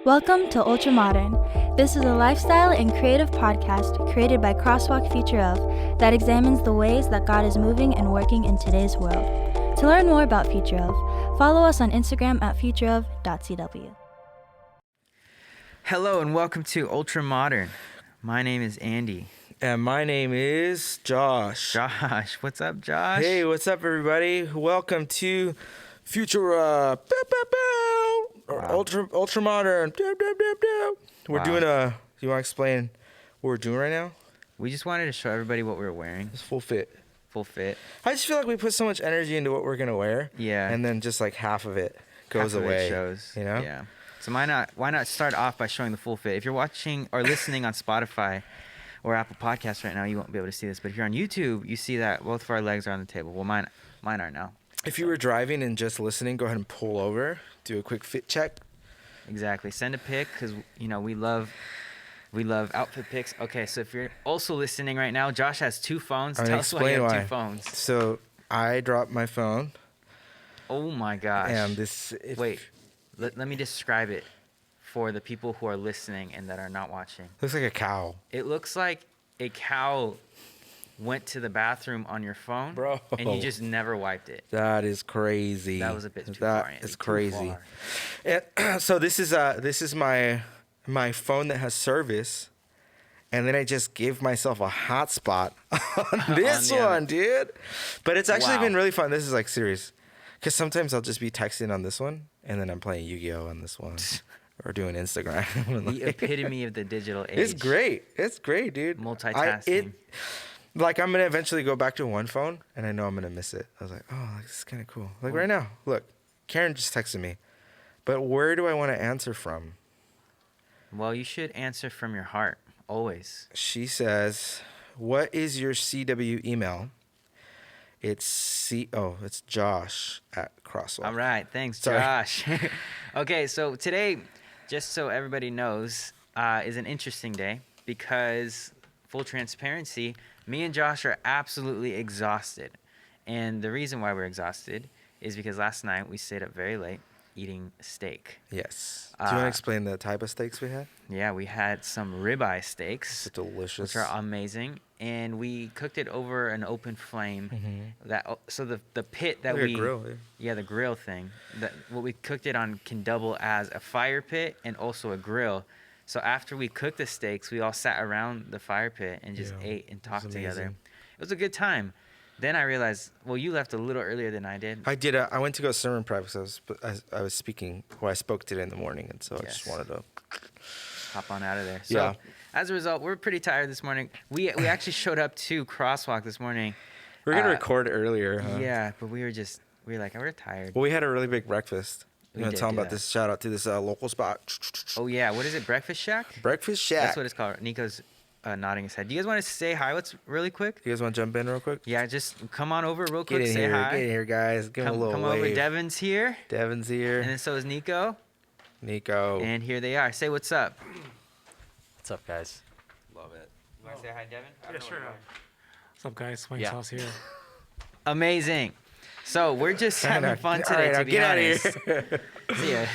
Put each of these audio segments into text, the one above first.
Welcome to Ultramodern. This is a lifestyle and creative podcast created by Crosswalk Future of that examines the ways that God is moving and working in today's world. To learn more about Future of, follow us on Instagram at futureof.cw. Hello and welcome to Ultramodern. My name is Andy. And my name is Josh. Josh, what's up, Josh? Hey, what's up, everybody? Welcome to Future or Ultramodern. We're doing you want to explain what we're doing right now? We just wanted to show everybody what we're wearing. It's full fit. Full fit. I just feel like we put so much energy into what we're going to wear. Yeah. And then just like half of it goes Half of away. it shows. You know? Yeah. So why not start off by showing the full fit? If you're watching or listening on Spotify or Apple Podcasts right now, you won't be able to see this. But if you're on YouTube, you see that both of our legs are on the table. Well, mine are now. If you were driving and just listening, go ahead and pull over, do a quick fit check. Exactly. Send a pic because, we love outfit pics. Okay, so if you're also listening right now, Josh has two phones. Tell us why you have two phones. So I dropped my phone. Oh, my gosh. And Wait, let me describe it for the people who are listening and that are not watching. Looks like a cow. It looks like a cow went to the bathroom on your phone, bro, and you just never wiped it. That is crazy. That was a bit too far. That is crazy. And, so this is my phone that has service, and then I just gave myself a hotspot on this one, dude. But it's actually been really fun. This is like serious, because sometimes I'll just be texting on this one, and then I'm playing Yu-Gi-Oh on this one. Or doing Instagram. The epitome of the digital age. It's great. It's great, dude. Multitasking. I'm going to eventually go back to one phone, and I know I'm going to miss it. I was like, oh, this is kind of cool. Like right now, look, Karen just texted me. But where do I want to answer from? Well, you should answer from your heart, always. She says, what is your CW email? It's Josh at Crosswalk. All right. Thanks, Sorry. Josh. Okay, so today, just so everybody knows, is an interesting day because, full transparency, me and Josh are absolutely exhausted. And the reason why we're exhausted is because last night we stayed up very late eating steak. Yes. Do you want to explain the type of steaks we had? Yeah, we had some ribeye steaks. It's delicious. Which are amazing. And we cooked it over an open flame. Mm-hmm. So the pit that like a grill, yeah, the grill thing. What we cooked it on can double as a fire pit and also a grill. So after we cooked the steaks, we all sat around the fire pit and just ate and talked together. It was a good time. Then I realized, well, you left a little earlier than I did. I did. I went to go sermon prep because I was speaking. Well, I spoke today in the morning, and so I just wanted to hop on out of there. So as a result, we're pretty tired this morning. We actually showed up to Crosswalk this morning. We were gonna record earlier. Huh? Yeah, but we were like, we're tired. Well, we had a really big breakfast. You want to tell them about that. this? Shout out to this local spot. Oh yeah, what is it? Breakfast Shack? Breakfast Shack. That's what it's called. Nico's nodding his head. Do you guys want to say hi? Really quick? You guys want to jump in real quick? Yeah, just come on over real quick. Say hi. Get in here, guys. Give him a little come wave. over. Devin's here. Devin's here. And then so is Nico. Nico. And here they are. Say what's up. What's up, guys? Love it. You want to say hi, Devin? Yeah, sure. What's up, guys? Wayne Sauce here. Amazing. So we're just having fun today, to be honest. See ya.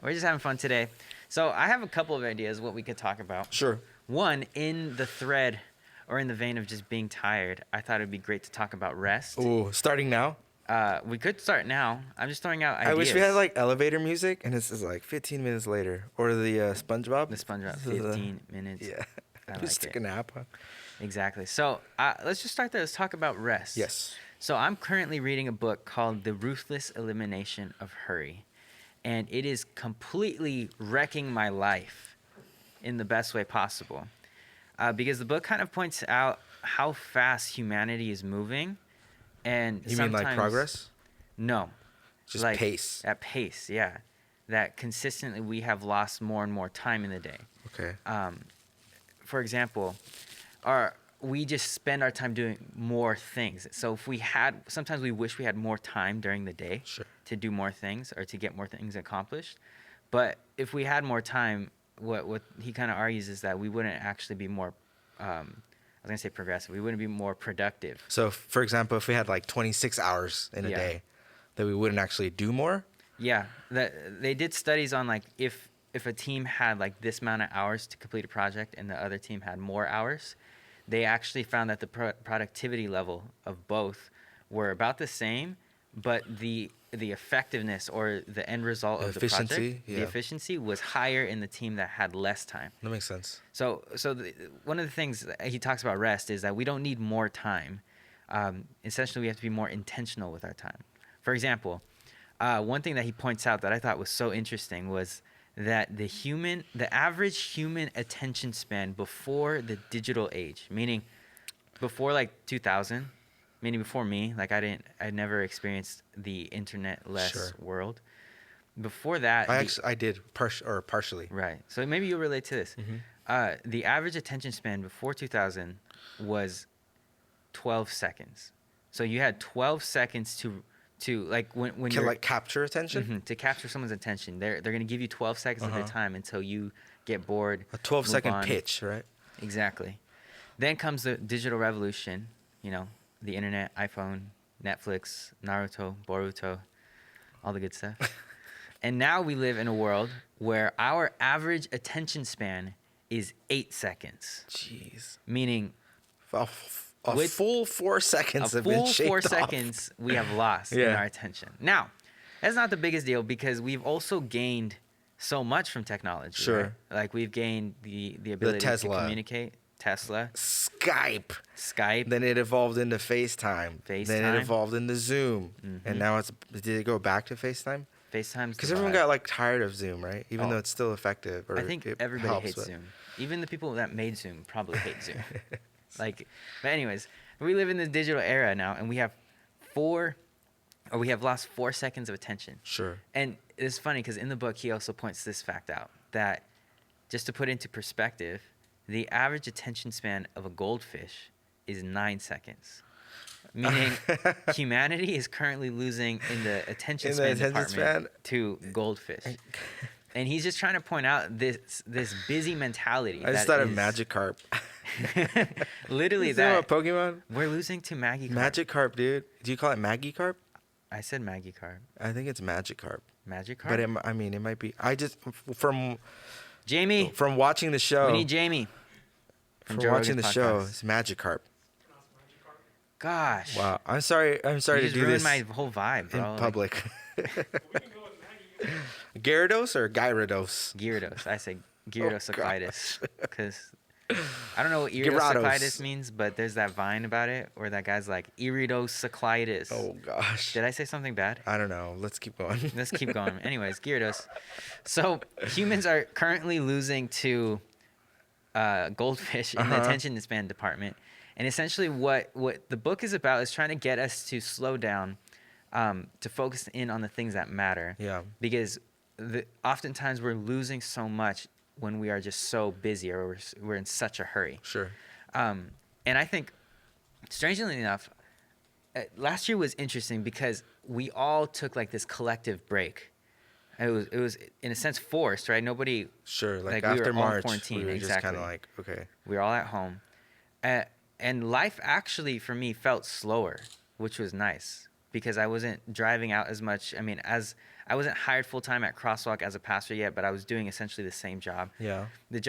We're just having fun today. So I have a couple of ideas what we could talk about. Sure. One, in the thread or in the vein of just being tired, I thought it'd be great to talk about rest. Ooh, starting now? We could start now. I'm just throwing out ideas. I wish we had like elevator music, and this is like 15 minutes later. Or the SpongeBob. The SpongeBob, 15 minutes. Yeah. I Just like take a nap. Huh? Exactly. So let's just start there. Let's talk about rest. Yes. So I'm currently reading a book called The Ruthless Elimination of Hurry. And it is completely wrecking my life in the best way possible. Because the book kind of points out how fast humanity is moving. And you mean like progress? No. Just like pace. At pace, yeah. That consistently we have lost more and more time in the day. Okay. For example, we just spend our time doing more things. So sometimes we wish we had more time during the day to do more things or to get more things accomplished. But if we had more time, what he kind of argues is that we wouldn't actually be more, I was going to say progressive. We wouldn't be more productive. So, for example, if we had like 26 hours in a day, that we wouldn't actually do more? Yeah. They did studies on like if if a team had like this amount of hours to complete a project and the other team had more hours, they actually found that the productivity level of both were about the same, but the effectiveness or the end result of the project, the efficiency was higher in the team that had less time. That makes sense. So one of the things that he talks about rest is that we don't need more time. Essentially, we have to be more intentional with our time. For example, one thing that he points out that I thought was so interesting was that the average human attention span before the digital age, meaning before like 2000, meaning before me, like I never experienced the internet-less world. Before that, I did partially. Right. So maybe you'll relate to this. Mm-hmm. The average attention span before 2000 was 12 seconds. So you had 12 seconds to like when Can you're like capture attention. Mm-hmm, to capture someone's attention. They're going to give you 12 seconds of their time until you get bored. A 12-second pitch, right? Exactly. Then comes the digital revolution, the internet, iPhone, Netflix, Naruto, Boruto, all the good stuff. And now we live in a world where our average attention span is 8 seconds. Jeez. Meaning A full 4 seconds have been shaved off. A full 4 seconds we have lost in our attention. Now, that's not the biggest deal because we've also gained so much from technology. Sure. Right? Like we've gained the ability to communicate. Tesla. Skype. Then it evolved into FaceTime. Then it evolved into Zoom. Mm-hmm. And now did it go back to FaceTime? FaceTime's because everyone got like tired of Zoom, right? Even though it's still effective. I think everybody hates Zoom. Even the people that made Zoom probably hate Zoom. But anyways, we live in the digital era now, and we have lost 4 seconds of attention. Sure. And it's funny because in the book he also points this fact out that, just to put into perspective, the average attention span of a goldfish is 9 seconds. Meaning humanity is currently losing in the attention span department to goldfish. And he's just trying to point out this busy mentality. I just thought of Magikarp. Literally that. Pokemon? We're losing to Magikarp. Magikarp, dude. Do you call it Magikarp? I said Magikarp. I think it's Magikarp. Magikarp? But it might be. Jamie. From watching the show. We need Jamie. From watching the show, it's Magikarp. Gosh. Wow. I'm sorry to do this. You just ruined my whole vibe, bro. In public. Gyarados or Gyarados? Gyarados. I say Gyarados because I don't know what iridocyclitis means, but there's that Vine about it where that guy's like iridocyclitis. Oh gosh. Did I say something bad? I don't know. Let's keep going. Let's keep going. Anyways, Gyarados. So humans are currently losing to goldfish in the attention span department. And essentially what the book is about is trying to get us to slow down, to focus in on the things that matter. Yeah. Because oftentimes we're losing so much when we are just so busy or we're in such a hurry. Sure. And I think, strangely enough, last year was interesting because we all took like this collective break. It was in a sense forced, right? Nobody. Sure. Like we after were all March, quarantined. we were exactly. just kind of like, okay. We were all at home. And life actually, for me, felt slower, which was nice because I wasn't driving out as much. I mean, as I wasn't hired full-time at Crosswalk as a pastor yet, but I was doing essentially the same job. Yeah. This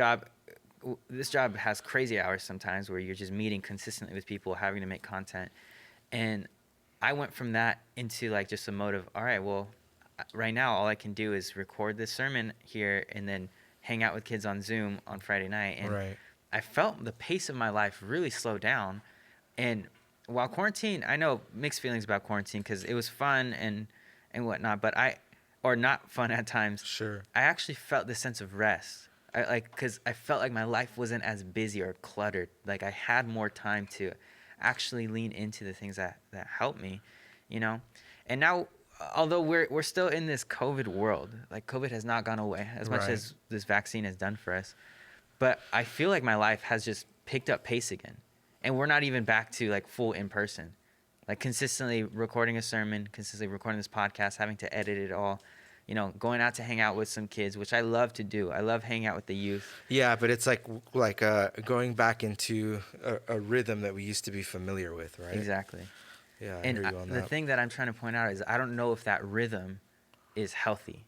job has crazy hours sometimes where you're just meeting consistently with people, having to make content. And I went from that into like just a mode of, all right, well, right now all I can do is record this sermon here and then hang out with kids on Zoom on Friday night. And right. I felt the pace of my life really slow down. And while quarantine, I know mixed feelings about quarantine because it was fun and whatnot, or not fun at times. Sure. I actually felt this sense of rest. Because I felt like my life wasn't as busy or cluttered. Like I had more time to actually lean into the things that helped me, And now, although we're still in this COVID world, like COVID has not gone away as much as this vaccine has done for us. But I feel like my life has just picked up pace again. And we're not even back to like full in person. Like consistently recording a sermon, consistently recording this podcast, having to edit it all, going out to hang out with some kids, which I love to do. I love hanging out with the youth. Yeah, but it's like going back into a rhythm that we used to be familiar with, right? Exactly. Yeah, and the thing that I'm trying to point out is I don't know if that rhythm is healthy.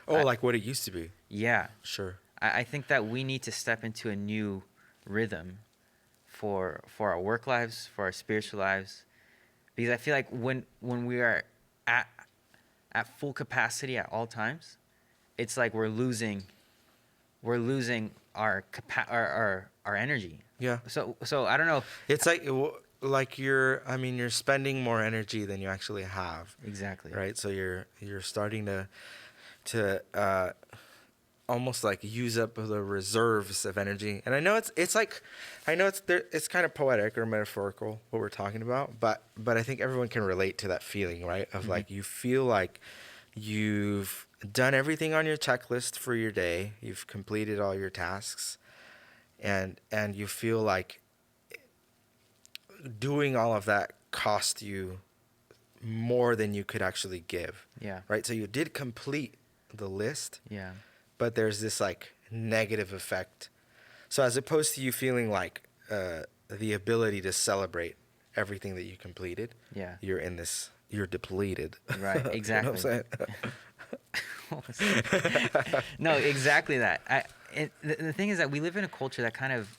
Like what it used to be. Yeah. Sure. I think that we need to step into a new rhythm for our work lives, for our spiritual lives, because I feel like when we are at full capacity at all times, it's like we're losing our our energy. Yeah. So I don't know. It's like you're spending more energy than you actually have. Exactly. Right? So you're starting to almost like use up the reserves of energy. And I know it's kind of poetic or metaphorical what we're talking about, but I think everyone can relate to that feeling, right? Of like you feel like you've done everything on your checklist for your day, you've completed all your tasks, and you feel like doing all of that cost you more than you could actually give. Yeah. Right? So you did complete the list. Yeah. But there's this like negative effect. So as opposed to you feeling like the ability to celebrate everything that you completed, Yeah. you're depleted. Right. Exactly. You know what I'm saying? No, exactly that. The thing is that we live in a culture that kind of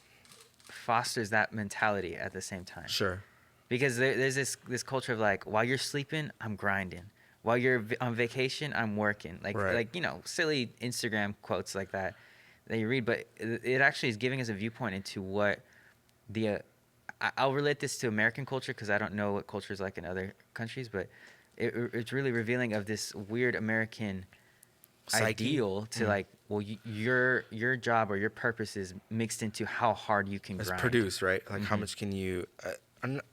fosters that mentality at the same time. Sure. Because there's this culture of like, while you're sleeping, I'm grinding. While you're on vacation, I'm working. Like silly Instagram quotes like that you read. But it actually is giving us a viewpoint into what I'll relate this to American culture because I don't know what culture is like in other countries. But it's really revealing of this weird American ideal to like, well, your job or your purpose is mixed into how hard you can grind. Produce, right? Like how much can you...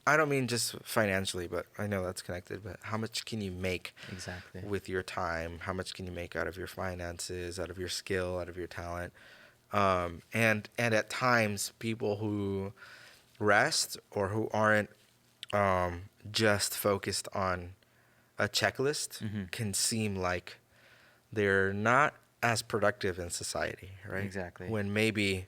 I don't mean just financially, but I know that's connected. But how much can you make exactly with your time? How much can you make out of your finances, out of your skill, out of your talent? And at times, people who rest or who aren't just focused on a checklist can seem like they're not as productive in society, right? Exactly. When maybe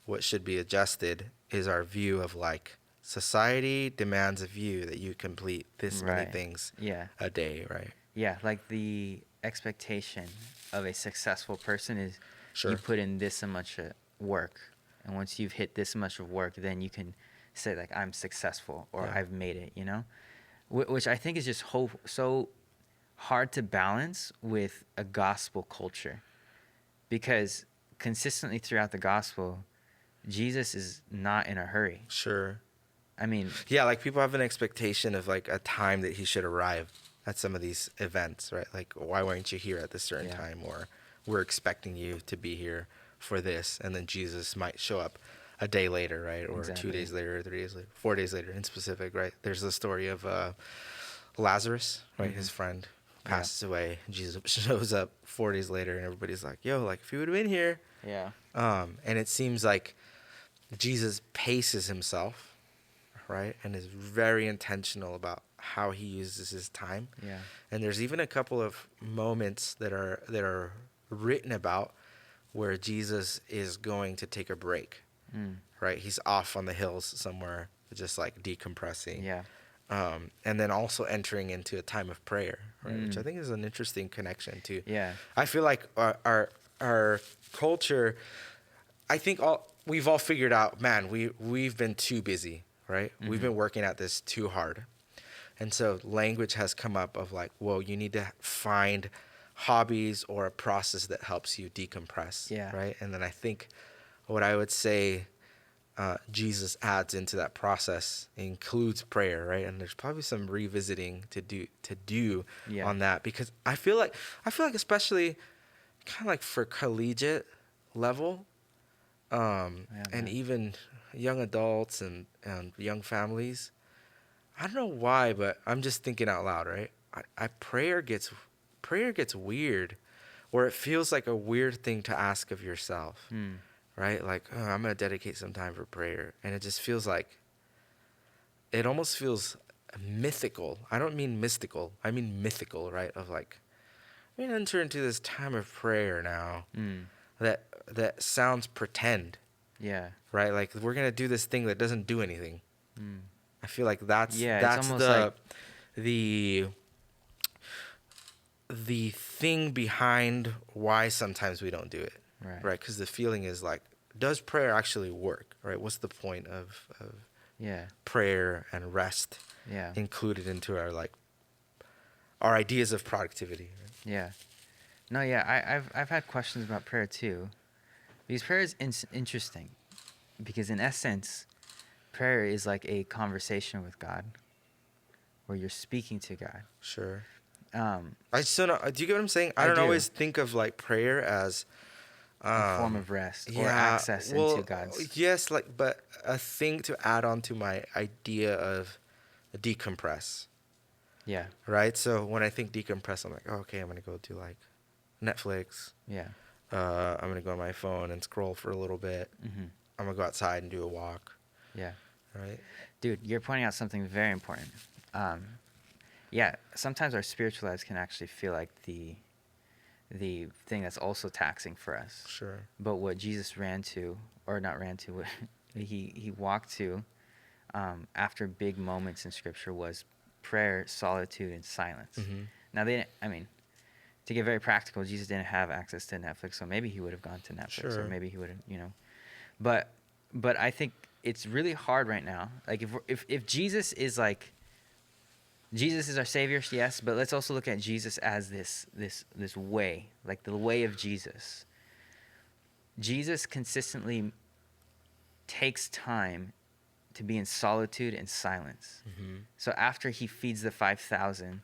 what should be adjusted is our view of like, society demands of you that you complete this many things a day, right? Yeah, like the expectation of a successful person is you put in this much work, and once you've hit this much of work, then you can say like I'm successful or I've made it, you know? Which I think is just so hard to balance with a gospel culture, because consistently throughout the gospel, Jesus is not in a hurry. Sure. I mean... Yeah, like people have an expectation of like a time that he should arrive at some of these events, right? Like, why weren't you here at this certain time? Or we're expecting you to be here for this. And then Jesus might show up a day later, right? Or 2 days later, or 3 days later, 4 days later in specific, right? There's the story of Lazarus, right? His friend passes away. Jesus shows up 4 days later and everybody's like, yo, like if you would have been here. Yeah. And it seems like Jesus paces himself, right? And is very intentional about how he uses his time. Yeah. And there's even a couple of moments that are written about where Jesus is going to take a break, right? He's off on the hills somewhere, just like decompressing. Yeah. And then also entering into a time of prayer, right? Which I think is an interesting connection too. Yeah. I feel like our culture, I think we've all figured out, man, we've been too busy, right? We've been working at this too hard. And so language has come up of like, well, you need to find hobbies or a process that helps you decompress, right? And then I think what I would say Jesus adds into that process includes prayer, right? And there's probably some revisiting to do on that, because I feel like especially kind of like for collegiate level, and even young adults and young families, I don't know why, but I'm just thinking out loud, right? Prayer gets weird, or it feels like a weird thing to ask of yourself, right? Like, oh, I'm gonna dedicate some time for prayer, and it just feels like, it almost feels mythical. I don't mean mystical. I mean mythical, right? Of like, we're gonna enter into this time of prayer now. That sounds pretend. Yeah. Right? Like, we're going to do this thing that doesn't do anything. I feel like that's it's almost the the thing behind why sometimes we don't do it, Right. Because the feeling is like, does prayer actually work, right? What's the point of Yeah. prayer and rest Yeah. included into our ideas of productivity? Right? Yeah. No, yeah, I've had questions about prayer too. Because prayer is interesting. Because in essence, prayer is like a conversation with God where you're speaking to God. Sure. Um, I still don't, do you get what I'm saying? I I don't do. always think of like prayer as a form of rest or yeah, access well, into God's. yes, like, but a thing to add on to my idea of decompress, Yeah. right? So when I think decompress, I'm like, oh, okay, I'm gonna go do like Netflix. Yeah. I'm gonna go on my phone and scroll for a little bit. Mm-hmm. I'm gonna go outside and do a walk, Yeah. right? Dude, you're pointing out something very important. Yeah, sometimes our spiritual lives can actually feel like the thing that's also taxing for us. Sure. But what Jesus ran to, or not ran to, what he walked to after big moments in Scripture was prayer, solitude, and silence. Mm-hmm. Now, to get very practical, Jesus didn't have access to Netflix, so maybe he would have gone to Netflix, Sure. or maybe he would have, But I think it's really hard right now. Like if Jesus is like, Jesus is our Savior, yes, but let's also look at Jesus as this way, like the way of Jesus. Jesus consistently takes time to be in solitude and silence. Mm-hmm. So after he feeds the 5,000,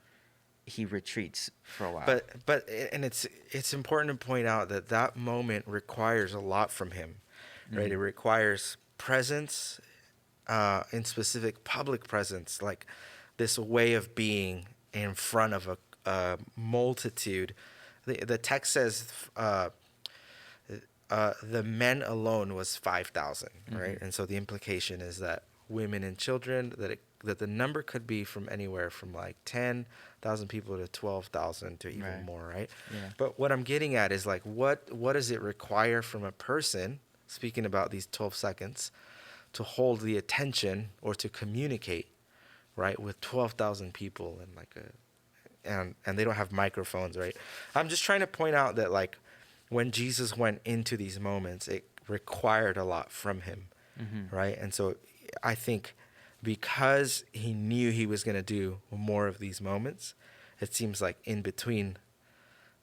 he retreats for a while. But and it's important to point out that moment requires a lot from him, right? Mhm. It requires presence, in specific public presence, like this way of being in front of a multitude. The text says the men alone was 5,000, right? Mhm. And so the implication is that women and children, that the number could be from anywhere from like 10,000 people to 12,000 to even Right. more, right? Yeah. But what I'm getting at is like, what does it require from a person, speaking about these 12 seconds, to hold the attention or to communicate, right, with 12,000 people and like and they don't have microphones, right? I'm just trying to point out that like when Jesus went into these moments, it required a lot from him, Mhm. right? And so I think because he knew he was going to do more of these moments, it seems like in between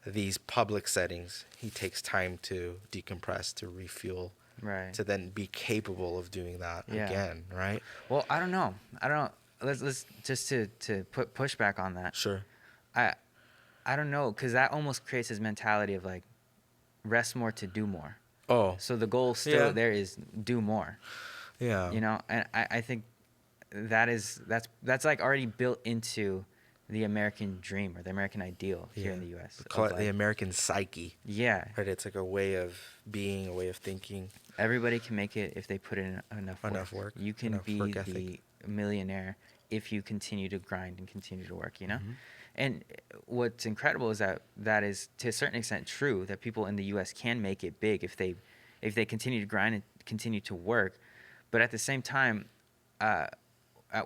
these public settings, he takes time to decompress, to refuel, Right. to then be capable of doing that Yeah. again, right? Well, I don't know. Let's just to put pushback on that. Sure. I don't know, because that almost creates this mentality of like rest more to do more. Oh, So the goal still Yeah. there is do more. yeah. And I think that's like already built into the American dream or the American ideal here in the U.S. Call of it the like, American psyche, yeah, right? It's like a way of being, a way of thinking. everybody can make it if they put in enough work. You can enough be work the ethic. millionaire if you continue to grind and continue to work, Mhm. And what's incredible is that is to a certain extent true, that people in the U.S. can make it big if they continue to grind and continue to work, but at the same time, at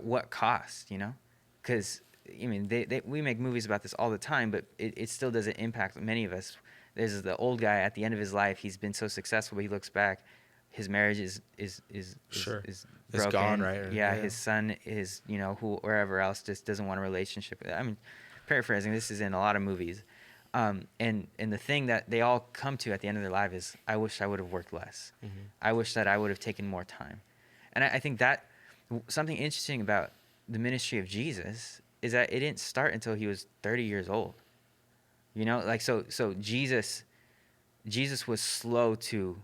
what cost, Because I mean, we make movies about this all the time, but it still doesn't impact many of us. There's the old guy at the end of his life. He's been so successful, but he looks back, his marriage is Sure. is It's broken. gone, right? Yeah, Yeah. his son is wherever else just doesn't want a relationship. I mean, paraphrasing, this is in a lot of movies, and the thing that they all come to at the end of their life is, I wish I would have worked less. Mhm. I wish that I would have taken more time, and I think that something interesting about the ministry of Jesus is that it didn't start until he was 30 years old. Like so Jesus was slow to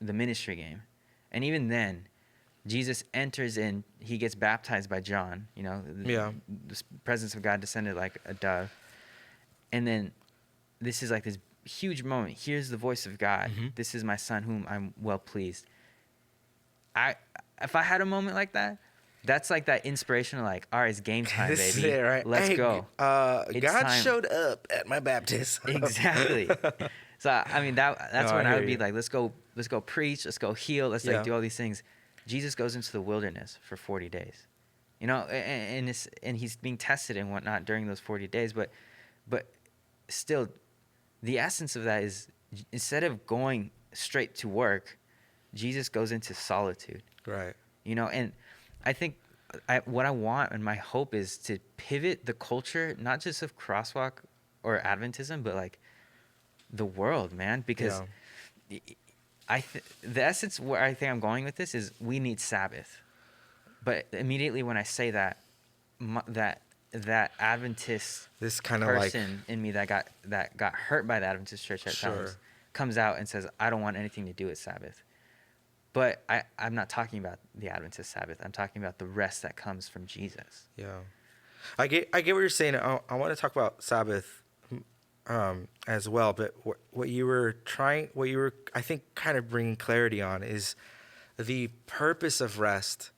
the ministry game. And even then, Jesus enters in, he gets baptized by John, Yeah. the presence of God descended like a dove. And then this is like this huge moment. Here's the voice of God. Mhm. This is my son whom I'm well pleased. If I had a moment like that, that's like that inspirational, like, all right, it's game time, This is baby. it, right? Let's Hey, go. It's God time. showed up at my baptism. Exactly. So I mean that's No, when I I hear would be you. like, let's go preach, let's go heal, let's Yeah. like do all these things. Jesus goes into the wilderness for 40 days, and he's being tested and whatnot during those 40 days. But still, the essence of that is instead of going straight to work, Jesus goes into solitude. Right. And I think what I want and my hope is to pivot the culture, not just of Crosswalk or Adventism, but like the world, man. Because the essence where I think I'm going with this is we need Sabbath. But immediately when I say that, that Adventist This kind of person in me that got hurt by the Adventist church at times comes out and says, I don't want anything to do with Sabbath. But I'm not talking about the Adventist Sabbath. I'm talking about the rest that comes from Jesus. Yeah. I get what you're saying. I want to talk about Sabbath as well, but what you were I think kind of bringing clarity on is the purpose of rest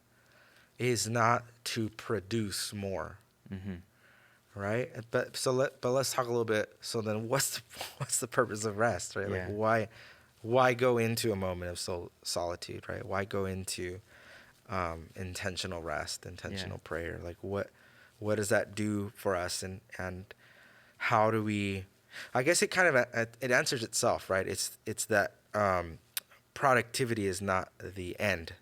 is not to produce more. Mm-hmm. Right? But let's talk a little bit. So then what's the purpose of rest, right? Yeah. Like why go into a moment of solitude, right? Why go into intentional rest, intentional prayer? Like what does that do for us, and how do we? I guess it kind of it answers itself, right? It's that productivity is not the end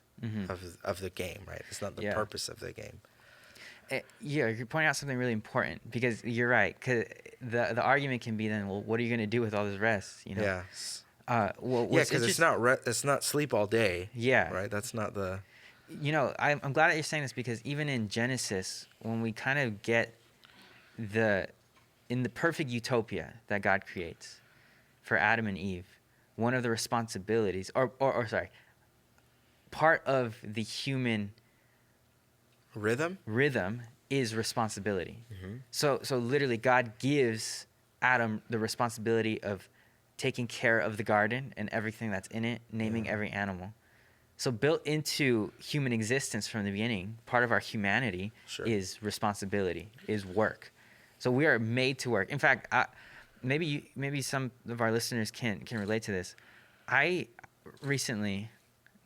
of the game, right? It's not the purpose of the game. You're pointing out something really important, because you're right. Because the argument can be then, well, what are you going to do with all this rest? Yeah. Because it's not sleep all day. Yeah. Right. That's not the. I'm glad that you're saying this, because even in Genesis, when we kind of get in the perfect utopia that God creates for Adam and Eve, one of the responsibilities, or part of the human rhythm is responsibility. Mm-hmm. So literally God gives Adam the responsibility of taking care of the garden and everything that's in it, naming every animal. So built into human existence from the beginning, part of our humanity is responsibility, is work. So we are made to work. In fact, maybe some of our listeners can relate to this. It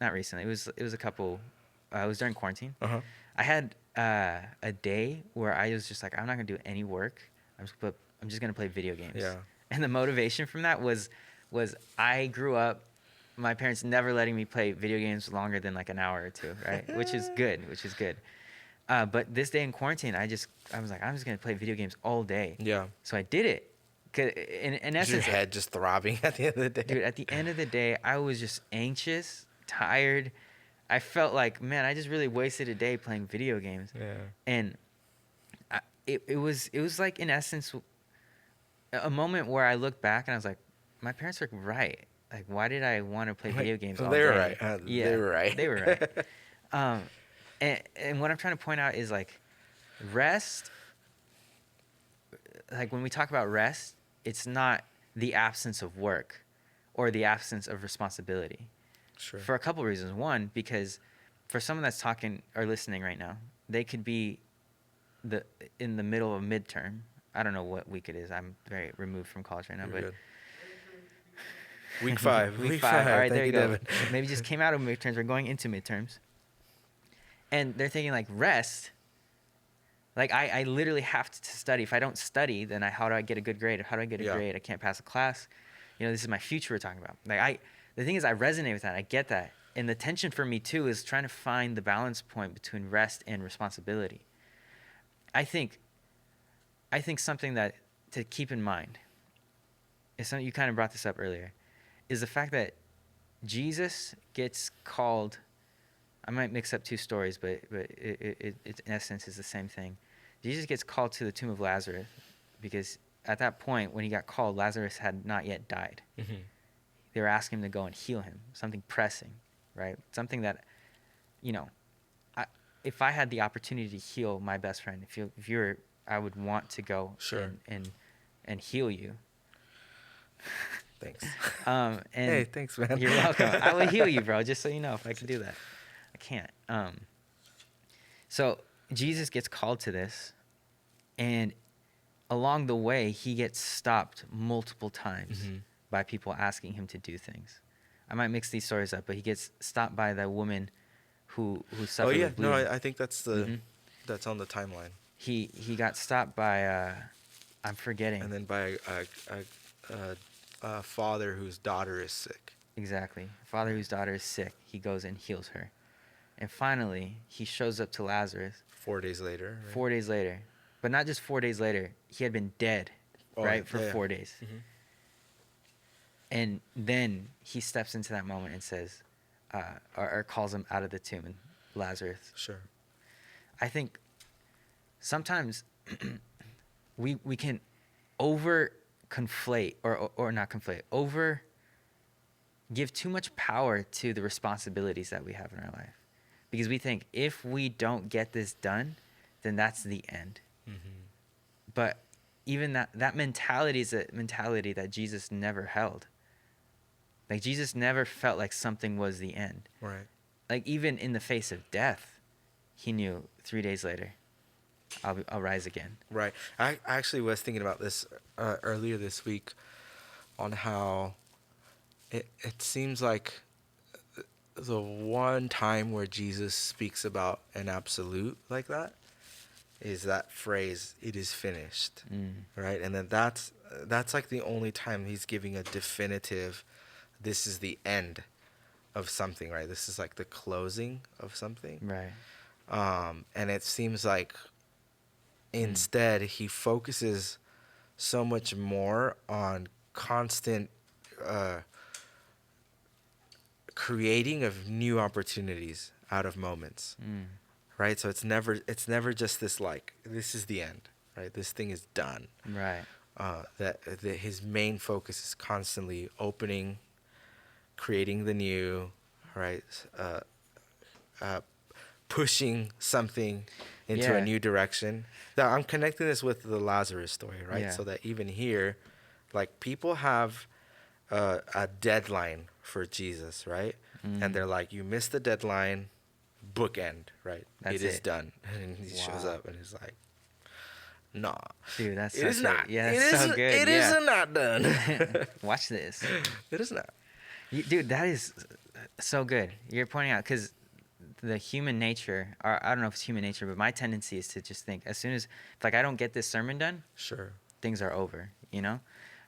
was a couple. It was during quarantine. Uh-huh. I had a day where I was just like, I'm not gonna do any work. I'm just gonna play video games. Yeah. And the motivation from that was I grew up, my parents never letting me play video games longer than like an hour or two, right? which is good. But this day in quarantine, I was like, I'm just gonna play video games all day. Yeah. So I did it. 'Cause in essence, your head just throbbing at the end of the day. Dude, at the end of the day, I was just anxious, tired. I felt like, man, I just really wasted a day playing video games. Yeah. And it was like, in essence, a moment where I looked back and I was like, my parents are right. Like, why did I want to play video games all day? They were right. They were right. They were right. And what I'm trying to point out is, like, rest, like, when we talk about rest, it's not the absence of work or the absence of responsibility. Sure. For a couple of reasons. One, because for someone that's talking or listening right now, they could be in the middle of a midterm. I don't know what week it is. I'm very removed from college right now. You're but good. Week 5. Week 5. All right, there you go. Maybe just came out of midterms. We're going into midterms. And they're thinking, like, rest. Like, I literally have to study. If I don't study, then how do I get a good grade? How do I get a grade? I can't pass a class. This is my future we're talking about. Like, the thing is, I resonate with that. I get that. And the tension for me, too, is trying to find the balance point between rest and responsibility. I think something that to keep in mind is something you kind of brought this up earlier, is the fact that Jesus gets called. I might mix up two stories, but it in essence is the same thing. Jesus gets called to the tomb of Lazarus because at that point, when he got called, Lazarus had not yet died. Mm-hmm. They were asking him to go and heal him, something pressing, right? Something that, if I had the opportunity to heal my best friend, if you're, I would want to go and heal you. Thanks. And hey, thanks, man. You're welcome. I would heal you, bro, just so you know, if I could do that. I can't. So Jesus gets called to this, and along the way, he gets stopped multiple times by people asking him to do things. I might mix these stories up, but he gets stopped by the woman who suffered with bleeding. No, I think that's that's on the timeline. He got stopped by I'm forgetting. And then by a father whose daughter is sick. Exactly. Father whose daughter is sick, he goes and heals her. And finally, he shows up to Lazarus 4 days later. Right? 4 days later. But not just 4 days later, he had been dead, right, for 4 days. Mm-hmm. And then he steps into that moment and says, or calls him out of the tomb, and Lazarus. Sure. I think sometimes we can over conflate or not conflate, over give too much power to the responsibilities that we have in our life, because we think if we don't get this done, then that's the end. Mm-hmm. But even that mentality is a mentality that Jesus never held. Like, Jesus never felt like something was the end. Right. Like, even in the face of death, he knew 3 days later, I'll rise again. Right. I actually was thinking about this earlier this week, on how it seems like the one time where Jesus speaks about an absolute like that is that phrase, "It is finished." Right? And then that's like the only time he's giving a definitive, this is the end of something, right? This is like the closing of something. Right. And it seems like instead he focuses so much more on constant creating of new opportunities out of moments. Right? So it's never just this like, this is the end, right? This thing is done. Right. That his main focus is constantly opening, creating the new, right? Pushing something into a new direction. Now, I'm connecting this with the Lazarus story, right? Yeah. So that even here, like, people have a deadline for Jesus, right? And they're like, you missed the deadline, bookend, right? That's it is it. done. And he shows up and he's like, nah. Dude, that's It is such not. Yeah, It that's so is- good. It yeah. is not done. Watch this. It is not. Dude, that is so good. You're pointing out, because the human nature, or I don't know if it's human nature, but my tendency is to just think, as soon as, if, like, I don't get this sermon done, Sure. things are over, you know?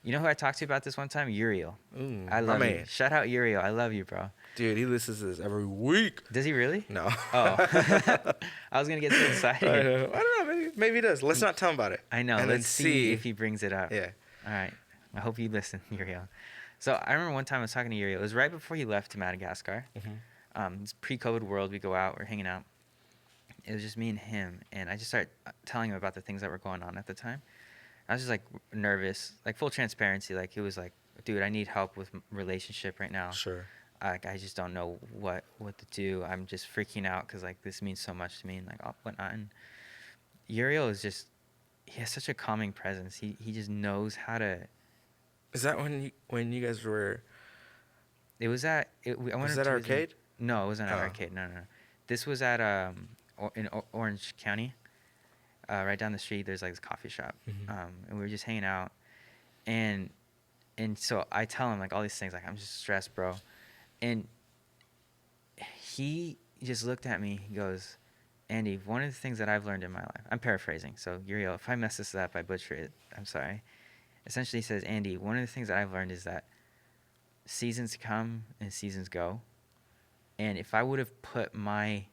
You know who I talked to about this one time? Uriel. Ooh, I my love you. man. Shout out Uriel. I love you, bro. Dude, he listens to this every week. Does he really? No. Oh. I was going to get so excited. I don't know. Maybe he does. Let's not tell him about it. I know. And Let's then see if he brings it up. Yeah. All right. I hope you listen, Uriel. So I remember one time I was talking to Uriel. It was right before he left to Madagascar. It's pre-COVID world. We go out. We're hanging out. It was just me and him. And I just started telling him about the things that were going on at the time. I was just, like, nervous. Like, full transparency. Like, it was like, dude, I need help with relationship right now. Sure. Like, I just don't know what to do. I'm just freaking out because, like, this means so much to me and, like, whatnot. And Uriel is just, he has such a calming presence. He just knows how to. Is that when you guys were? It was at. Was that arcade? No, it wasn't at Oh. arcade. No. This was at in Orange County. Right down the street, there's, like, this coffee shop. And we were just hanging out, and so I tell him, like, all these things, like, I'm just stressed, bro. And he just looked at me. He goes, Andy, one of the things that I've learned in my life, I'm paraphrasing, so Uriel, if I mess this up, I butcher it, I'm sorry. Essentially, he says, Andy, one of the things that I've learned is that seasons come and seasons go. And if I would have put my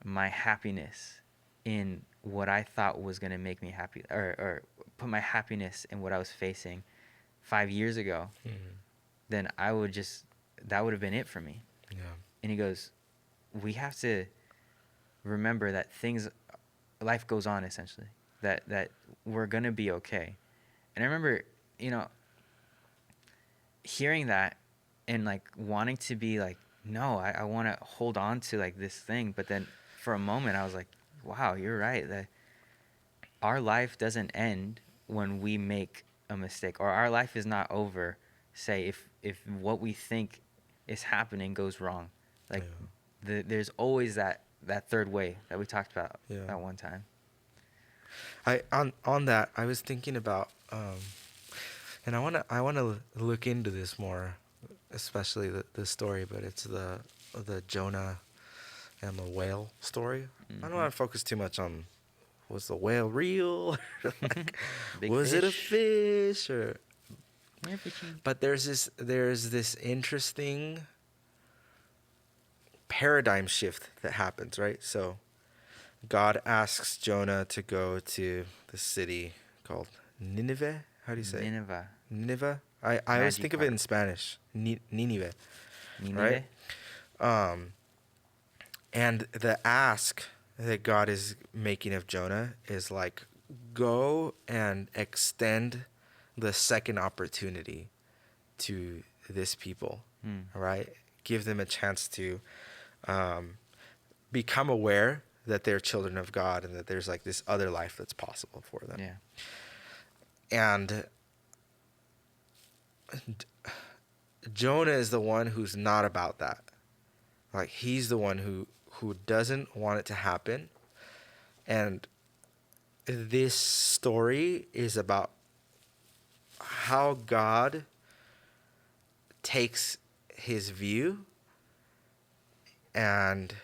happiness in what I thought was going to make me happy, or put my happiness in what I was facing 5 years ago, then that would have been it for me. Yeah. And he goes, we have to remember that life goes on, essentially, that we're going to be okay. And I remember, hearing that and, like, wanting to be like, no, I want to hold on to, like, this thing. But then for a moment I was like, wow, you're right. That our life doesn't end when we make a mistake, or our life is not over, say, if what we think is happening goes wrong. Like, there's always that third way that we talked about at one time. On that, I was thinking about, and I wanna look into this more, especially the story, but it's the Jonah and the whale story. I don't want to focus too much on was the whale real? Like, Big was it a fish. fish? Or We're fishing. but there's this interesting paradigm shift that happens, right? So God asks Jonah to go to the city called Nineveh. How do you say it? Nineveh. Nineveh? I always think of it in Magikarp. Spanish. Nineveh. Nineveh? Right? And the ask that God is making of Jonah is like, go and extend the second opportunity to this people, right? Give them a chance to become aware that they're children of God and that there's like this other life that's possible for them. Yeah. And Jonah is the one who's not about that. Like, he's the one who doesn't want it to happen. And this story is about how God takes his view and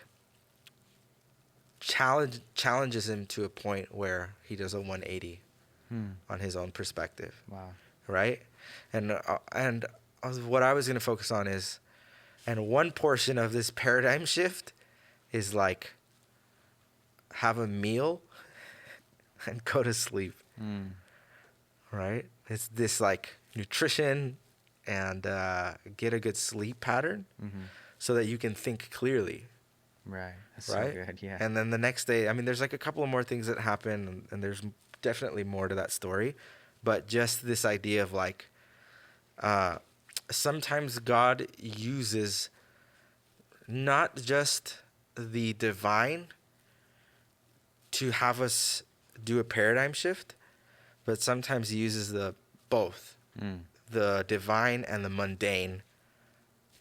challenges him to a point where he does a 180 on his own perspective. Wow. Right? And what I was going to focus on is, and one portion of this paradigm shift is like, have a meal and go to sleep. Right? It's this like nutrition and get a good sleep pattern so that you can think clearly. Right. That's Right? so good. Yeah. And then the next day, I mean, there's like a couple of more things that happen, and there's definitely more to that story. But just this idea of like, sometimes God uses not just the divine to have us do a paradigm shift, but sometimes he uses both the divine and the mundane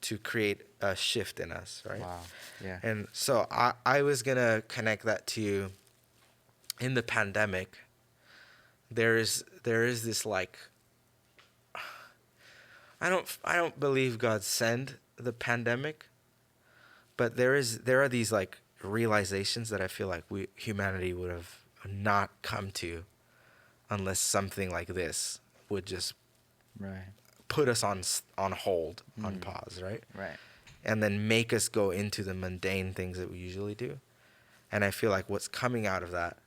to create a shift in us, right? Wow. Yeah. And so I was gonna connect that to, in the pandemic, there is this like, I don't believe God sent the pandemic, but there are these like realizations that I feel like humanity would have not come to unless something like this would just Right. put us on hold, on pause, right? Right. And then make us go into the mundane things that we usually do. And I feel like what's coming out of that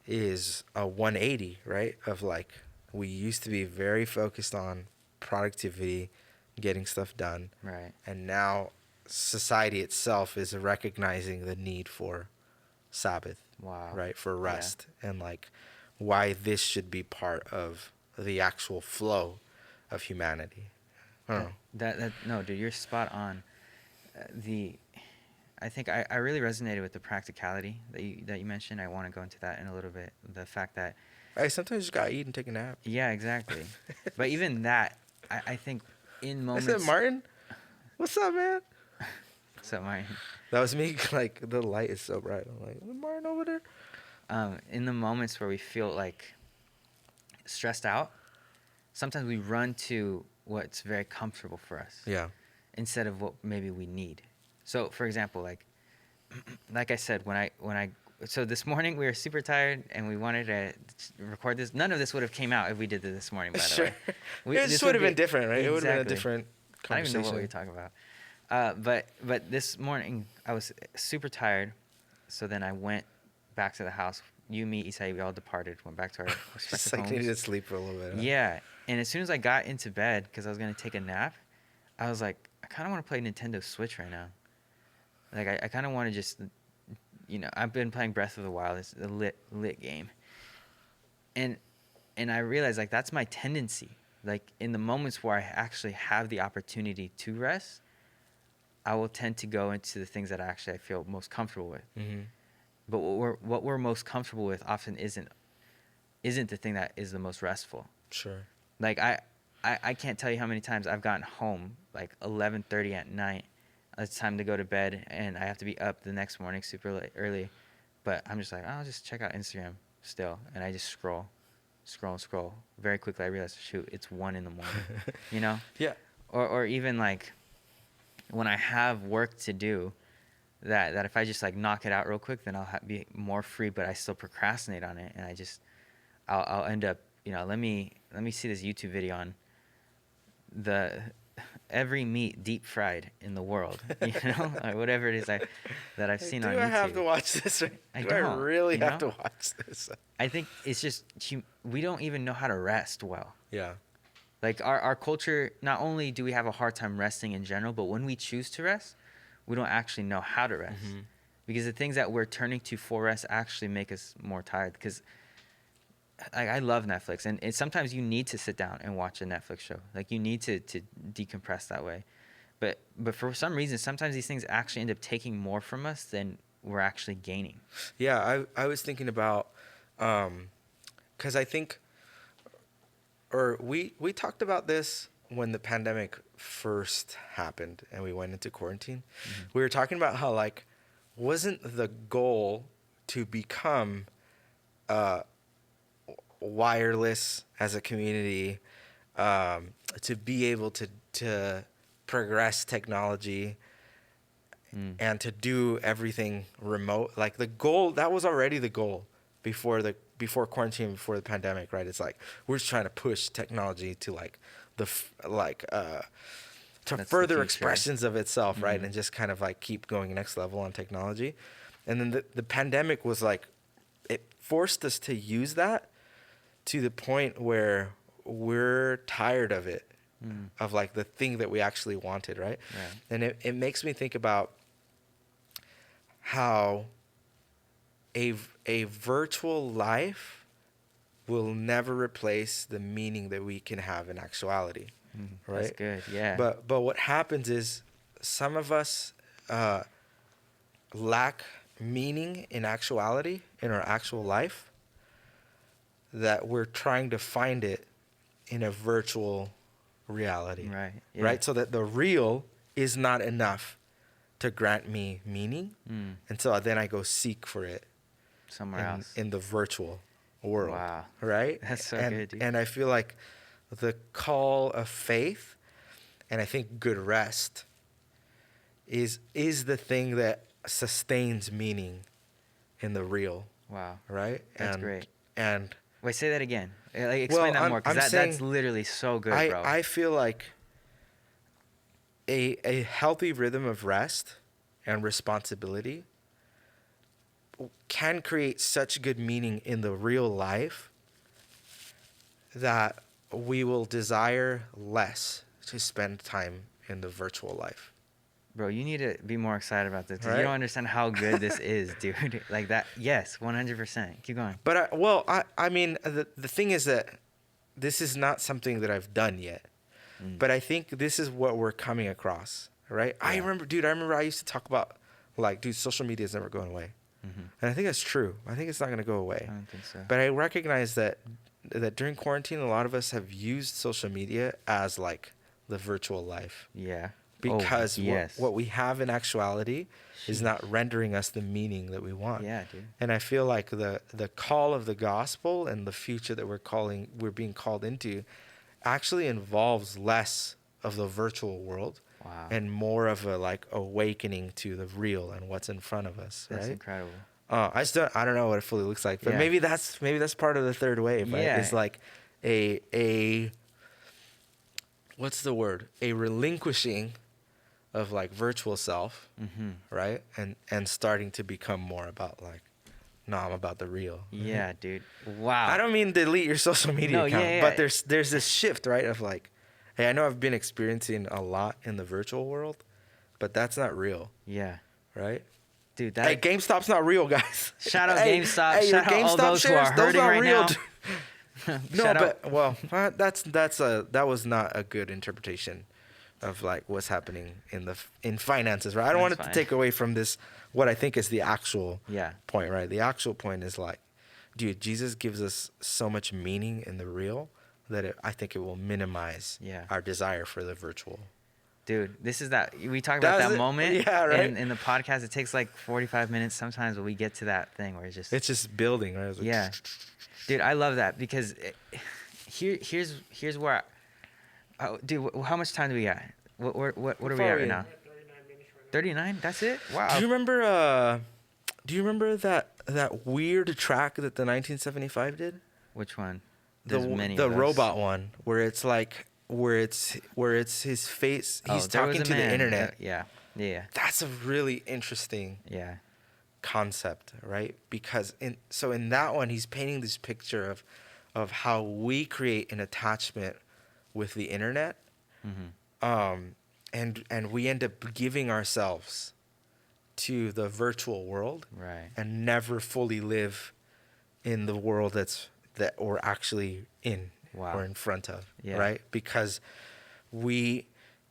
is a 180, right? Of like, we used to be very focused on productivity, getting stuff done. Right. And now society itself is recognizing the need for Sabbath, Wow. right? For rest. And like, why this should be part of the actual flow of humanity. I don't know. No, dude, you're spot on. I think I really resonated with the practicality that you mentioned. I want to go into that in a little bit. The fact that Hey, sometimes you just gotta eat and take a nap. yeah, exactly. But even that, I think in moments. I said, Martin, what's up, man? So Martin. That was me. Like, the light is so bright. I'm like, is Martin over there? In the moments where we feel like stressed out, sometimes we run to what's very comfortable for us. Yeah. Instead of what maybe we need. So, for example, like I said, so this morning we were super tired and we wanted to record this. None of this would have came out if we did this morning, by the way. It just would have been different, right? It would have been a Exactly. different I don't conversation. even know what we were talking about. But this morning I was super tired, so then I went back to the house. You, me, Isai, we all departed, went back to our Just respective like homes. needed to sleep for a little bit. Huh? Yeah, and as soon as I got into bed, because I was gonna take a nap, I was like, I kind of want to play Nintendo Switch right now. Like I kind of want to just, I've been playing Breath of the Wild. It's a lit game. And I realized like that's my tendency. Like in the moments where I actually have the opportunity to rest, I will tend to go into the things that I feel most comfortable with. Mm-hmm. But what we're most comfortable with often isn't the thing that is the most restful. Sure. Like I can't tell you how many times I've gotten home like 11:30 at night. It's time to go to bed, and I have to be up the next morning super early. But I'm just like, I'll just check out Instagram still, and I just scroll. Very quickly, I realize, shoot, it's 1 a.m. Yeah. Or even like when I have work to do, that if I just like knock it out real quick, then I'll be more free. But I still procrastinate on it, and I'll end up, let me see this YouTube video on every meat deep fried in the world, or whatever it is that I've seen on YouTube. Do I have to watch this? I really have to watch this? I think it's just we don't even know how to rest well. Yeah. Like our culture, not only do we have a hard time resting in general, but when we choose to rest, we don't actually know how to rest. Mm-hmm. Because the things that we're turning to for rest actually make us more tired. Because I love Netflix, and sometimes you need to sit down and watch a Netflix show. Like you need to decompress that way. But for some reason, sometimes these things actually end up taking more from us than we're actually gaining. Yeah, I was thinking about, because I think, or we talked about this when the pandemic first happened and we went into quarantine. Mm-hmm. We were talking about how like wasn't the goal to become wireless as a community, to be able to progress technology and to do everything remote. Like the goal, that was already the goal before quarantine, before the pandemic, right? It's like we're just trying to push technology to like to That's further expressions of itself, mm-hmm. right? And just kind of like keep going next level on technology. And then the pandemic was like, it forced us to use that to the point where we're tired of it, of like the thing that we actually wanted, right? Yeah. And it makes me think about how a virtual life will never replace the meaning that we can have in actuality, right? That's good, yeah. But what happens is some of us lack meaning in actuality, in our actual life, that we're trying to find it in a virtual reality. Right. Yeah. Right? So that the real is not enough to grant me meaning. And so then I go seek for it somewhere else in the virtual world. Wow. Right? That's so good, dude. And I feel like the call of faith, and I think good rest, is the thing that sustains meaning in the real. Wow. Right? That's great. And wait, say that again. Like, explain that more, because that's literally so good, bro. I feel like a healthy rhythm of rest and responsibility can create such good meaning in the real life that we will desire less to spend time in the virtual life. Bro, you need to be more excited about this, because right? You don't understand how good this is, dude. Like that, yes, 100%. Keep going. But I mean, the thing is that this is not something that I've done yet. But I think this is what we're coming across, right? Yeah. I remember I used to talk about, like, dude, social media is never going away. And I think that's true. I think it's not going to go away. I don't think so. But I recognize that during quarantine, a lot of us have used social media as, like, the virtual life. Yeah. Because what we have in actuality is not rendering us the meaning that we want. Yeah, dude. And I feel like the call of the gospel and the future that we're being called into actually involves less of the virtual world. Wow. And more of a like awakening to the real and what's in front of us. That's right? incredible. I don't know what it fully looks like, but maybe that's part of the third wave. Right? It's like a what's the word? A relinquishing of like virtual self, right? And starting to become more about like, no, I'm about the real. Yeah, dude. Wow. I don't mean delete your social media account, but there's this shift, right? Of like, hey, I know I've been experiencing a lot in the virtual world, but that's not real. Yeah. Right? Dude, hey, GameStop's not real, guys. Shout out GameStop. Hey, shout out all those who are hurting right now. No, but well, that was not a good interpretation of like what's happening in finances, right? I don't want it to take away from this what I think is the actual point, right? The actual point is like, dude, Jesus gives us so much meaning in the real that I think it will minimize our desire for the virtual. Dude, this is that we talk about that moment in the podcast. It takes like 45 minutes sometimes, but we get to that thing where it's just building, right? Like, dude, I love that because here's where dude, how much time do we got? What are we at right now? 39? That's it? Wow. Do you remember that weird track that the 1975 did? Which one? There's many The of those. robot one where it's like where it's his face. He's there was talking a to the man. internet. Yeah. That's a really interesting Yeah. concept, right? Because in that one, he's painting this picture of how we create an attachment with the internet, and we end up giving ourselves to the virtual world, Right. and never fully live in the world that we're actually in or in front of, right? Because we,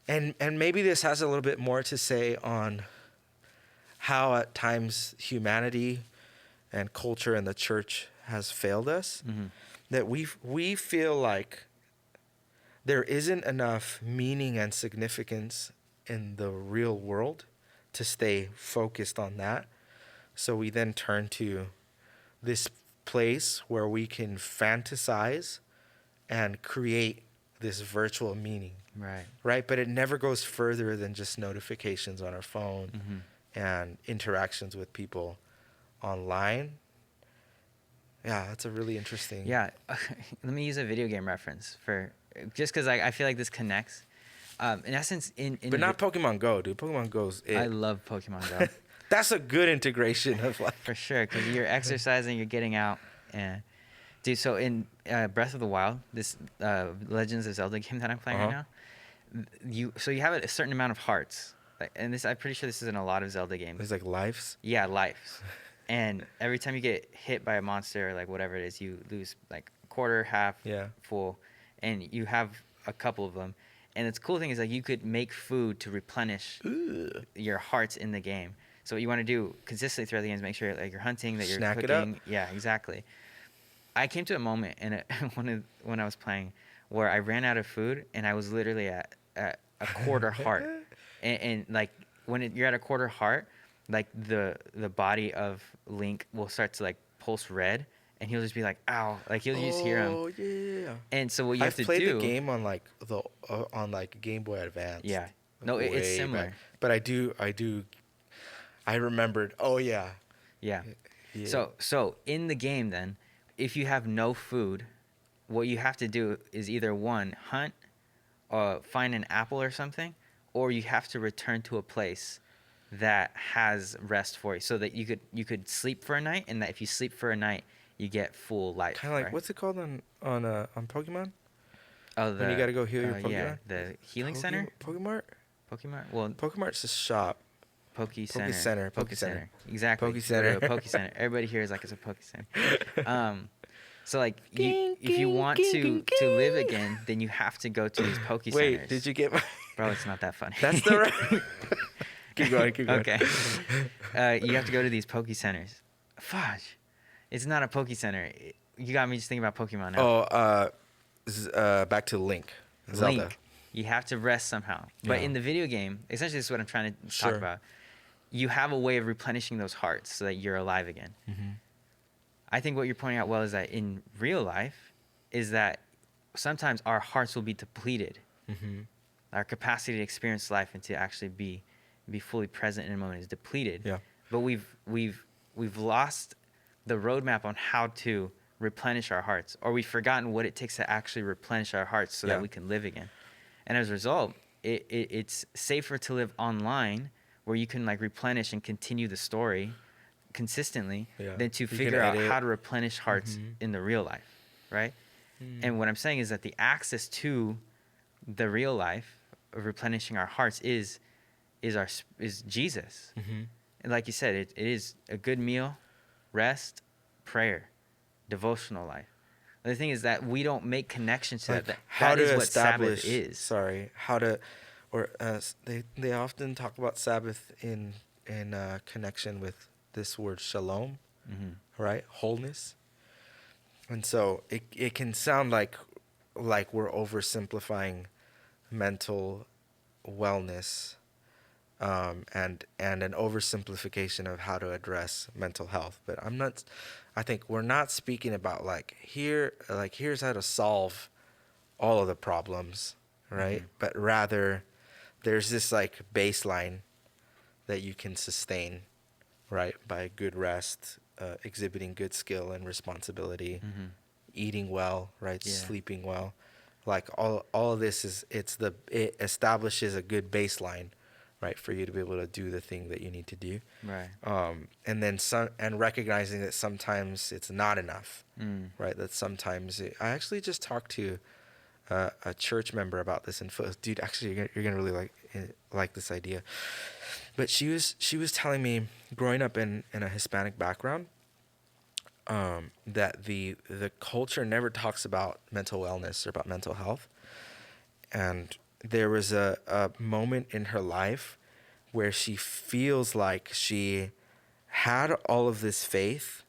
and maybe this has a little bit more to say on how at times humanity and culture and the church has failed us, that we feel like there isn't enough meaning and significance in the real world to stay focused on that. So we then turn to this place where we can fantasize and create this virtual meaning. Right? But it never goes further than just notifications on our phone and interactions with people online. Yeah, that's a really interesting. Yeah. Let me use a video game reference just because I feel like this connects. In essence, but not Pokemon Go, dude. Pokemon Go's it. I love Pokemon Go. That's a good integration of like. For sure, because you're exercising, you're getting out, and dude. So in Breath of the Wild, this Legends of Zelda game that I'm playing right now, you have a certain amount of hearts, and I'm pretty sure this is in a lot of Zelda games. There's like lives. Yeah, lives, and every time you get hit by a monster or like whatever it is, you lose like quarter, half, full, and you have a couple of them. And the cool thing is like you could make food to replenish your hearts in the game. So what you want to do consistently throughout the game is make sure like you're hunting, that you're Snack cooking. it up. Yeah, exactly. I came to a moment when I was playing where I ran out of food and I was literally at a quarter heart. And like when you're at a quarter heart, like the body of Link will start to like pulse red. And he'll just be like, "Ow!" Like you'll just hear him. Oh yeah. And so what you have to do? I've played the game on like on like Game Boy Advance. Yeah. No, it's similar. Back. But I remembered. Oh yeah. Yeah. So in the game then, if you have no food, what you have to do is either one, hunt, find an apple or something, or you have to return to a place that has rest for you, so that you could sleep for a night, and that if you sleep for a night, you get full life. Kind of like, right? What's it called on Pokemon? Oh, when you gotta go heal your Pokemon. Yeah, the healing center. Pokemart. Well, Pokemart's a shop. Poke Center. Poke Exactly. Center. Poke Center. Everybody here is like it's a Poke Center. So like if you want to live again, then you have to go to these Poke Centers. Wait, did you get my? Bro, it's not that funny. That's the right. Keep going. Okay. You have to go to these Poke Centers. Fudge. It's not a Poke Center. You got me just thinking about Pokemon now. Back to Link. Zelda. Link. You have to rest somehow. But in the video game, essentially this is what I'm trying to talk about. You have a way of replenishing those hearts so that you're alive again. I think what you're pointing out well is that in real life is that sometimes our hearts will be depleted. Our capacity to experience life and to actually be fully present in a moment is depleted. Yeah. But we've lost the roadmap on how to replenish our hearts, or we've forgotten what it takes to actually replenish our hearts so that we can live again. And as a result, it's safer to live online where you can like replenish and continue the story consistently than to figure out how to replenish hearts in the real life, right? And what I'm saying is that the access to the real life of replenishing our hearts is Jesus. And like you said, it is a good meal, rest, prayer, devotional life. The thing is that we don't make connections to that. That is what Sabbath is. They often talk about Sabbath in connection with this word shalom, right? Wholeness. And so it can sound like we're oversimplifying mental wellness, and an oversimplification of how to address mental health. But I think we're not speaking about here's how to solve all of the problems, right? But rather there's this like baseline that you can sustain, right, by good rest, exhibiting good skill and responsibility, eating well, right, sleeping well. Like all of this it establishes a good baseline, right, for you to be able to do the thing that you need to do. Right. And then recognizing that sometimes it's not enough, right? That sometimes I actually just talked to a church member about this in Foothills. Dude, actually, you're gonna really like this idea. But she was telling me, growing up in a Hispanic background, that the culture never talks about mental wellness or about mental health. And there was a moment in her life where she feels like she had all of this faith,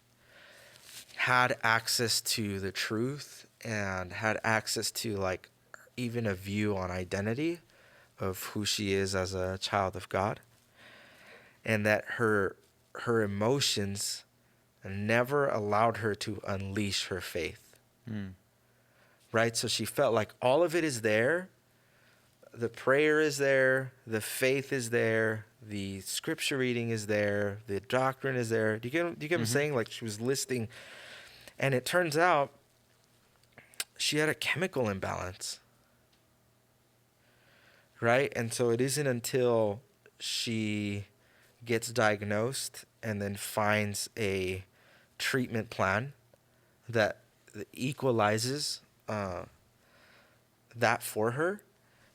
had access to the truth, and had access to like even a view on identity of who she is as a child of God. And that her emotions never allowed her to unleash her faith. Right? So she felt like all of it is there. The prayer is there. The faith is there. The scripture reading is there. The doctrine is there. Do you get what I'm saying? Like, she was listing. And it turns out she had a chemical imbalance. Right? And so it isn't until she gets diagnosed and then finds a treatment plan that equalizes that for her,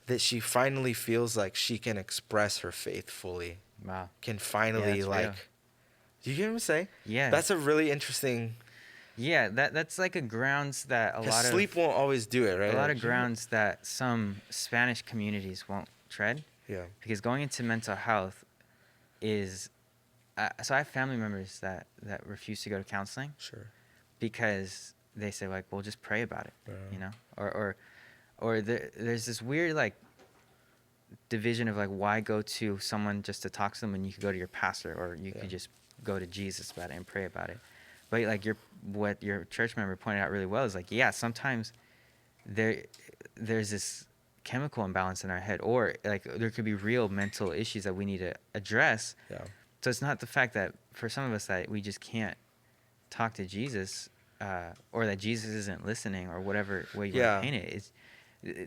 that she finally feels like she can express her faith fully. Wow. Can finally real. Do you get what I'm saying? Yeah. That's a really interesting. Yeah, that's like a grounds that a lot of sleep won't always do it, right? a lot of grounds that some Spanish communities won't tread. Yeah. Because going into mental health is, so I have family members that refuse to go to counseling. Sure. Because they say like, well, just pray about it, you know, or there's this weird like division of like, why go to someone just to talk to them when you could go to your pastor, or you could just go to Jesus about it and pray about it. But like what your church member pointed out really well is like, yeah, sometimes there's this chemical imbalance in our head, or like there could be real mental issues that we need to address. Yeah. So it's not the fact that for some of us that we just can't talk to Jesus, or that Jesus isn't listening, or whatever way you want to paint it. It's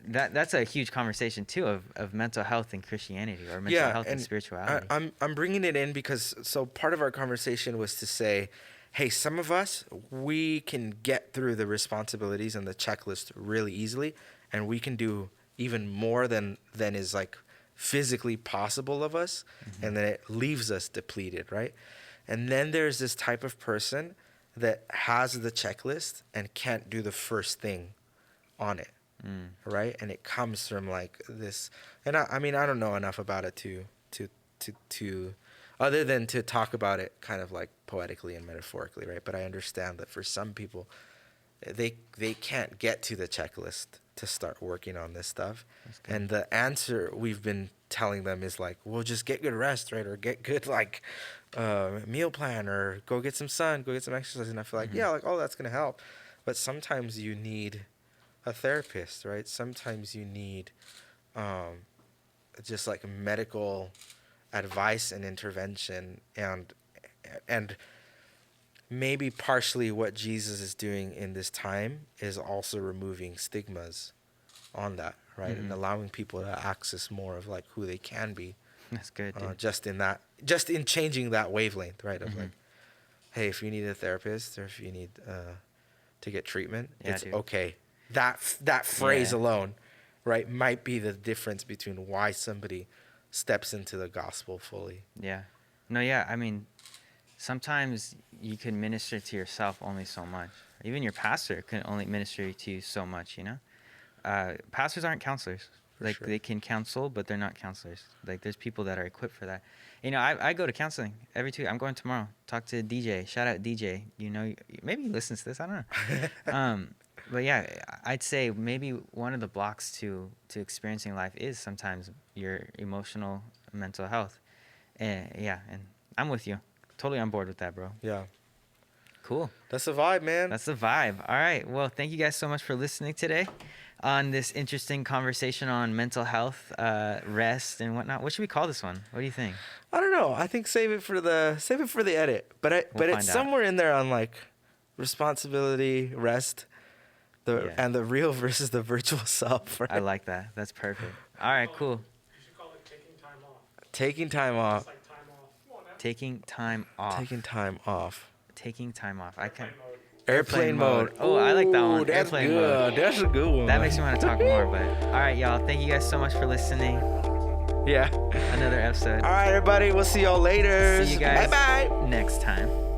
that's a huge conversation too of mental health and Christianity, or mental health and spirituality. I'm bringing it in because so part of our conversation was to say, hey, some of us, we can get through the responsibilities and the checklist really easily, and we can do even more than is like physically possible of us, and then it leaves us depleted, right? And then there's this type of person that has the checklist and can't do the first thing on it, right? And it comes from like this, and I mean, I don't know enough about it to other than to talk about it kind of like poetically and metaphorically, right? But I understand that for some people, they can't get to the checklist to start working on this stuff. And the answer we've been telling them is like, well, just get good rest, right? Or get good like meal plan, or go get some sun, go get some exercise. And I feel like, yeah, like, oh, that's going to help. But sometimes you need a therapist, right? Sometimes you need just like medical advice and intervention, and maybe partially what Jesus is doing in this time is also removing stigmas on that, right? And allowing people to access more of like who they can be. That's good, dude. Just in changing that wavelength, right? Of like, hey, if you need a therapist, or if you need to get treatment, it's dude. okay. That phrase alone, right, might be the difference between why somebody steps into the gospel fully. Yeah. No, yeah. I mean, sometimes you can minister to yourself only so much. Even your pastor can only minister to you so much, you know? Pastors aren't counselors. Like, they can counsel, but they're not counselors. Like, there's people that are equipped for that. You know, I go to counseling every 2 weeks. I'm going tomorrow. Talk to DJ. Shout out DJ. You know, maybe he listens to this. I don't know. But yeah, I'd say maybe one of the blocks to experiencing life is sometimes your emotional, mental health. And I'm with you. Totally on board with that, bro. Yeah. Cool. That's the vibe, man. That's the vibe. All right. Well, thank you guys so much for listening today. on this interesting conversation on mental health, rest, and whatnot. What should we call this one? What do you think? I don't know. I think save it for the edit. But We'll it's find out. somewhere in there on like responsibility, rest, and the real versus the virtual self. Right? I like that. That's perfect. All right, cool. You should call it taking time off. Taking time off. It's like time off. Come on, man. Taking time off. Taking time off. Taking time off. I can. Airplane mode. Oh, I like that one. Ooh, that's Airplane good. mode. That's a good one. That makes me want to talk more. But all right, y'all. Thank you guys so much for listening. Yeah. Another episode. All right, everybody. We'll see y'all later. See you guys Bye bye. next time.